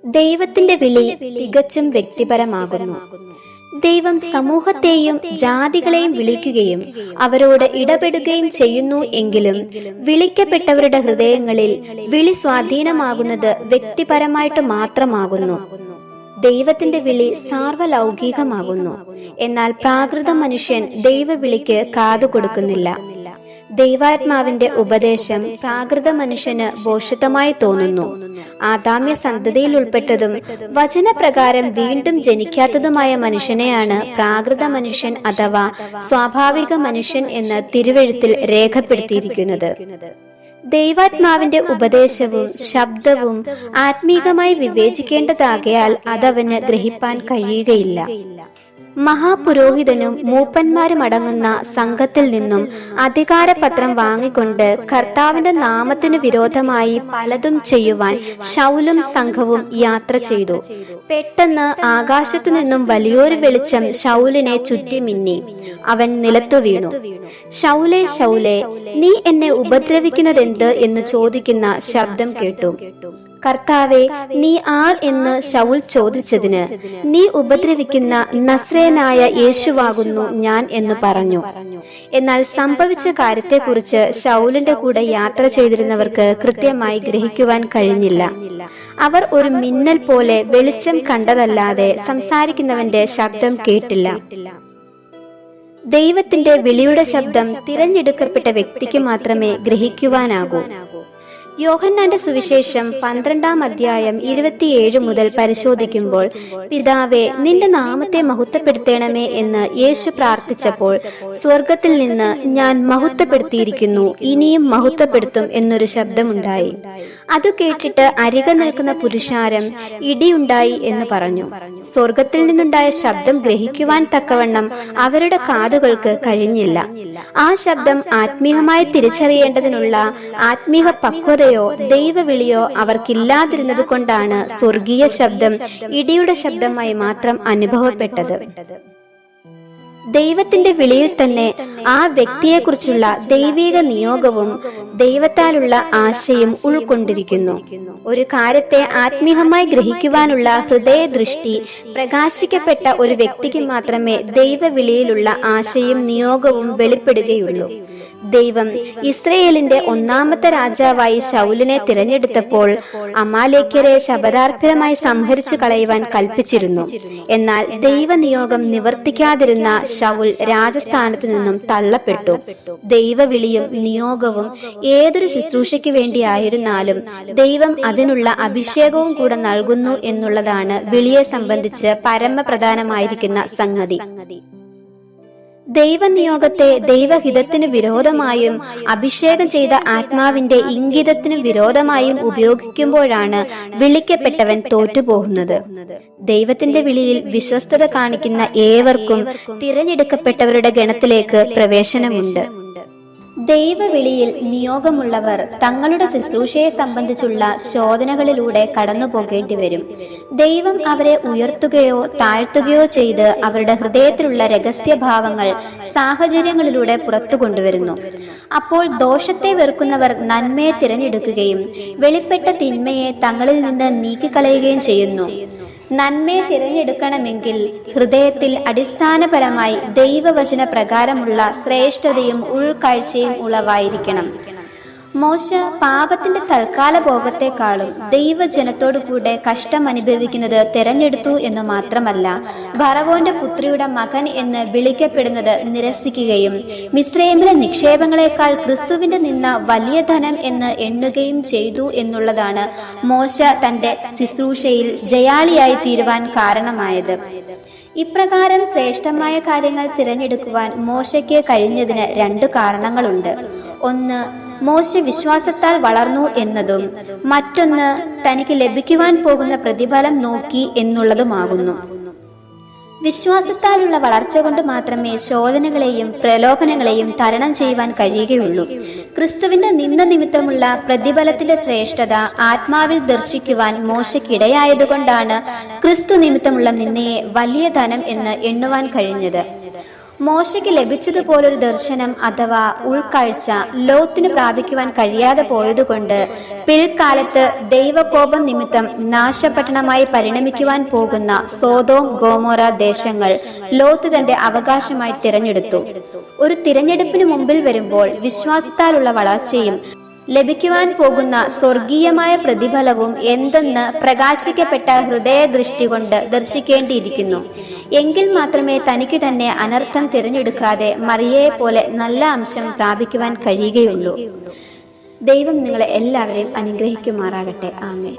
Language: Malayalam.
ദൈവത്തിന്റെ വിളി തികച്ചും വ്യക്തിപരമാകുന്നു. ദൈവം സമൂഹത്തെയും ജാതികളെയും വിളിക്കുകയും അവരോട് ഇടപെടുകയും ചെയ്യുന്നു. എങ്കിലും വിളിക്കപ്പെട്ടവരുടെ ഹൃദയങ്ങളിൽ വിളി സ്വാധീനമാകുന്നത് വ്യക്തിപരമായിട്ട് മാത്രമാകുന്നു. ദൈവത്തിന്റെ വിളി സാർവലൗകികമാകുന്നു. എന്നാൽ പ്രാകൃത മനുഷ്യൻ ദൈവവിളിക്ക് കാതുകൊടുക്കുന്നില്ല. ദൈവാത്മാവിന്റെ ഉപദേശം പ്രാകൃത മനുഷ്യന് ഭോഷത്വമായി തോന്നുന്നു. ആദാമ്യ സന്തതിയിൽ ഉൾപ്പെട്ടതും വചനപ്രകാരം വീണ്ടും ജനിക്കാത്തതുമായ മനുഷ്യനെയാണ് പ്രാകൃത മനുഷ്യൻ അഥവാ സ്വാഭാവിക മനുഷ്യൻ എന്ന് തിരുവെഴുത്തിൽ രേഖപ്പെടുത്തിയിരിക്കുന്നത്. ദൈവാത്മാവിന്റെ ഉപദേശവും ശബ്ദവും ആത്മീകമായി വിവേചിക്കേണ്ടതാകയാൽ അതവന് ഗ്രഹിപ്പാൻ കഴിയുകയില്ല. മഹാപുരോഹിതനും മൂപ്പന്മാരും അടങ്ങുന്ന സംഘത്തിൽ നിന്നും അധികാരപത്രം വാങ്ങിക്കൊണ്ട് കർത്താവിന്റെ നാമത്തിനു വിരോധമായി പലതും ചെയ്യുവാൻ ശൗലും സംഘവും യാത്ര ചെയ്തു. പെട്ടെന്ന് ആകാശത്തു നിന്നും വലിയൊരു വെളിച്ചം ശൗലിനെ ചുറ്റി മിന്നി. അവൻ നിലത്തു വീണു. ശൗലേ, ശൗലേ, നീ എന്നെ ഉപദ്രവിക്കുന്നതെന്ത് എന്ന് ചോദിക്കുന്ന ശബ്ദം കേട്ടു. കർത്താവേ, നീ ആർ എന്ന് ശൗൽ ചോദിച്ചതിന്, നീ ഉപദ്രവിക്കുന്ന നസ്രേനായ യേശുവാകുന്നു ഞാൻ എന്ന് പറഞ്ഞു. എന്നാൽ സംഭവിച്ച കാര്യത്തെക്കുറിച്ച് ശൗലിന്റെ കൂടെ യാത്ര ചെയ്തിരുന്നവർക്ക് കൃത്യമായി ഗ്രഹിക്കുവാൻ കഴിഞ്ഞില്ല. അവർ ഒരു മിന്നൽ പോലെ വെളിച്ചം കണ്ടതല്ലാതെ സംസാരിക്കുന്നവന്റെ ശബ്ദം കേട്ടില്ല. ദൈവത്തിന്റെ വിളിയുടെ ശബ്ദം തിരഞ്ഞെടുക്കപ്പെട്ട വ്യക്തിക്ക് മാത്രമേ ഗ്രഹിക്കുവാനാകൂ. യോഹന്നാന്റെ സുവിശേഷം 12-ാം അധ്യായം 27 മുതൽ പരിശോധിക്കുമ്പോൾ, പിതാവേ, നിന്റെ നാമത്തെ മഹത്വപ്പെടുത്തണമേ എന്ന് യേശു പ്രാർത്ഥിച്ചപ്പോൾ സ്വർഗത്തിൽ നിന്ന്, ഞാൻ മഹത്വപ്പെടുത്തിയിരിക്കുന്നു, ഇനിയും മഹത്വപ്പെടുത്തും എന്നൊരു ശബ്ദമുണ്ടായി. അത് കേട്ടിട്ട് അരികെ നിൽക്കുന്ന പുരുഷാരം ഇടിയുണ്ടായി എന്ന് പറഞ്ഞു. സ്വർഗത്തിൽ നിന്നുണ്ടായ ശബ്ദം ഗ്രഹിക്കുവാൻ തക്കവണ്ണം അവരുടെ കാതുകൾക്ക് കഴിഞ്ഞില്ല. ആ ശബ്ദം ആത്മീയമായി തിരിച്ചറിയേണ്ടതിനുള്ള ആത്മീയ പക്വതയോ ദൈവവിളിയോ അവർക്കില്ലാതിരുന്നത് കൊണ്ടാണ് സ്വർഗീയ ശബ്ദം ഇടിയുടെ ശബ്ദമായി മാത്രം അനുഭവപ്പെട്ടത്. ദൈവത്തിന്റെ വിളിയിൽ തന്നെ ആ വ്യക്തിയെക്കുറിച്ചുള്ള ദൈവിക നിയോഗവും ദൈവത്താലുള്ള ആശയും ഉൾക്കൊണ്ടിരിക്കുന്നു. ഒരു കാര്യത്തെ ആത്മീയമായി ഗ്രഹിക്കുവാനുള്ള ഹൃദയദൃഷ്ടി പ്രകാശിക്കപ്പെട്ട ഒരു വ്യക്തിക്ക് മാത്രമേ ദൈവവിളിയിലുള്ള ആശയും നിയോഗവും വെളിപ്പെടുകയുള്ളൂ. ദൈവം ഇസ്രയേലിന്റെ ഒന്നാമത്തെ രാജാവായി ശൗലിനെ തിരഞ്ഞെടുത്തപ്പോൾ അമാലേക്യരെ ശപഥാർപ്പിതമായി സംഹരിച്ചു കളയുവാൻ കൽപ്പിച്ചിരുന്നു. എന്നാൽ ദൈവനിയോഗം നിവർത്തിക്കാതിരുന്ന ശൗൽ രാജസ്ഥാനത്ത് നിന്നും തള്ളപ്പെട്ടു. ദൈവവിളിയും നിയോഗവും ഏതൊരു ശുശ്രൂഷയ്ക്ക് വേണ്ടിയായിരുന്നാലും ദൈവം അതിനുള്ള അഭിഷേകവും കൂടെ നൽകുന്നു എന്നുള്ളതാണ് വിളിയെ സംബന്ധിച്ച് പരമപ്രധാനമായിരിക്കുന്ന സംഗതി. ദൈവനിയോഗത്തെ ദൈവഹിതത്തിന് വിരോധമായും അഭിഷേകം ചെയ്ത ആത്മാവിന്റെ ഇംഗിതത്തിനു വിരോധമായും ഉപയോഗിക്കുമ്പോഴാണ് വിളിക്കപ്പെട്ടവൻ തോറ്റുപോകുന്നത്. ദൈവത്തിന്റെ വിളിയിൽ വിശ്വസ്തത കാണിക്കുന്ന ഏവർക്കും തിരഞ്ഞെടുക്കപ്പെട്ടവരുടെ ഗണത്തിലേക്ക് പ്രവേശനമുണ്ട്. ദൈവവിളിയിൽ നിയോഗമുള്ളവർ തങ്ങളുടെ ശുശ്രൂഷയെ സംബന്ധിച്ചുള്ള ശോധനകളിലൂടെ കടന്നു പോകേണ്ടി വരും. ദൈവം അവരെ ഉയർത്തുകയോ താഴ്ത്തുകയോ ചെയ്ത് അവരുടെ ഹൃദയത്തിലുള്ള രഹസ്യഭാവങ്ങൾ സാഹചര്യങ്ങളിലൂടെ പുറത്തു കൊണ്ടുവരുന്നു. അപ്പോൾ ദോഷത്തെ വെറുക്കുന്നവർ നന്മയെ തിരഞ്ഞെടുക്കുകയും വെളിപ്പെട്ട തിന്മയെ തങ്ങളിൽ നിന്ന് നീക്കിക്കളയുകയും ചെയ്യുന്നു. നന്മയെ തിരഞ്ഞെടുക്കണമെങ്കിൽ ഹൃദയത്തിൽ അടിസ്ഥാനപരമായി ദൈവവചന പ്രകാരമുള്ള ശ്രേഷ്ഠതയും ഉൾക്കാഴ്ചയും ഉളവായിരിക്കണം. മോശ പാപത്തിന്റെ തൽക്കാല ഭോഗത്തെക്കാളും ദൈവജനത്തോടു കൂടെ കഷ്ടം അനുഭവിക്കുന്നത് തിരഞ്ഞെടുത്തു എന്ന് മാത്രമല്ല, ഫറവോന്റെ പുത്രിയുടെ മകൻ എന്ന് വിളിക്കപ്പെടുന്നത് നിരസിക്കുകയും മിസ്രയീമിലെ നിക്ഷേപങ്ങളെക്കാൾ ക്രിസ്തുവിന്റെ നിന്ന വലിയ ധനം എന്ന് എണ്ണുകയും ചെയ്തു എന്നുള്ളതാണ് മോശ തന്റെ ശുശ്രൂഷയിൽ ജയാളിയായി തീരുവാൻ കാരണമായത്. ഇപ്രകാരം ശ്രേഷ്ഠമായ കാര്യങ്ങൾ തിരഞ്ഞെടുക്കുവാൻ മോശയ്ക്ക് കഴിഞ്ഞതിന് 2 കാരണങ്ങളുണ്ട്. ഒന്ന്, മോശ വിശ്വാസത്താൽ വളർന്നു എന്നതും മറ്റൊന്ന് തനിക്ക് ലഭിക്കുവാൻ പോകുന്ന പ്രതിഫലം നോക്കി എന്നുള്ളതുമാകുന്നു. വിശ്വാസത്താലുള്ള വളർച്ച കൊണ്ട് മാത്രമേ ശോധനകളെയും പ്രലോഭനങ്ങളെയും തരണം ചെയ്യുവാൻ കഴിയുകയുള്ളൂ. ക്രിസ്തുവിന്റെ നിന്ദ നിമിത്തമുള്ള പ്രതിഫലത്തിന്റെ ശ്രേഷ്ഠത ആത്മാവിൽ ദർശിക്കുവാൻ മോശയ്ക്കിടയായതുകൊണ്ടാണ് ക്രിസ്തു നിമിത്തമുള്ള നിന്ദയെ വലിയ ധനം എന്ന് എണ്ണുവാൻ കഴിഞ്ഞത്. മോശയ്ക്ക് ലഭിച്ചതുപോലൊരു ദർശനം അഥവാ ഉൾക്കാഴ്ച ലോത്തിന് പ്രാപിക്കുവാൻ കഴിയാതെ പോയതുകൊണ്ട് പിൽക്കാലത്ത് ദൈവകോപം നിമിത്തം നാശപട്ടണമായി പരിണമിക്കുവാൻ പോകുന്ന സോദോം ഗോമോറ ദേശങ്ങൾ ലോത്ത് തന്റെ അവകാശമായി തിരഞ്ഞെടുത്തു. ഒരു തിരഞ്ഞെടുപ്പിന് മുമ്പിൽ വരുമ്പോൾ വിശ്വാസത്താലുള്ള വളർച്ചയും ലഭിക്കുവാൻ പോകുന്ന സ്വർഗീയമായ പ്രതിഫലവും എന്തെന്ന് പ്രകാശിക്കപ്പെട്ട ഹൃദയദൃഷ്ടി കൊണ്ട് ദർശിക്കേണ്ടിയിരിക്കുന്നു. എങ്കിൽ മാത്രമേ തനിക്ക് തന്നെ അനർത്ഥം തിരഞ്ഞെടുക്കാതെ മറിയയെ പോലെ നല്ല അംശം പ്രാപിക്കുവാൻ കഴിയുകയുള്ളൂ. ദൈവം നിങ്ങളെ എല്ലാവരെയും അനുഗ്രഹിക്കുമാറാകട്ടെ. ആമേൻ.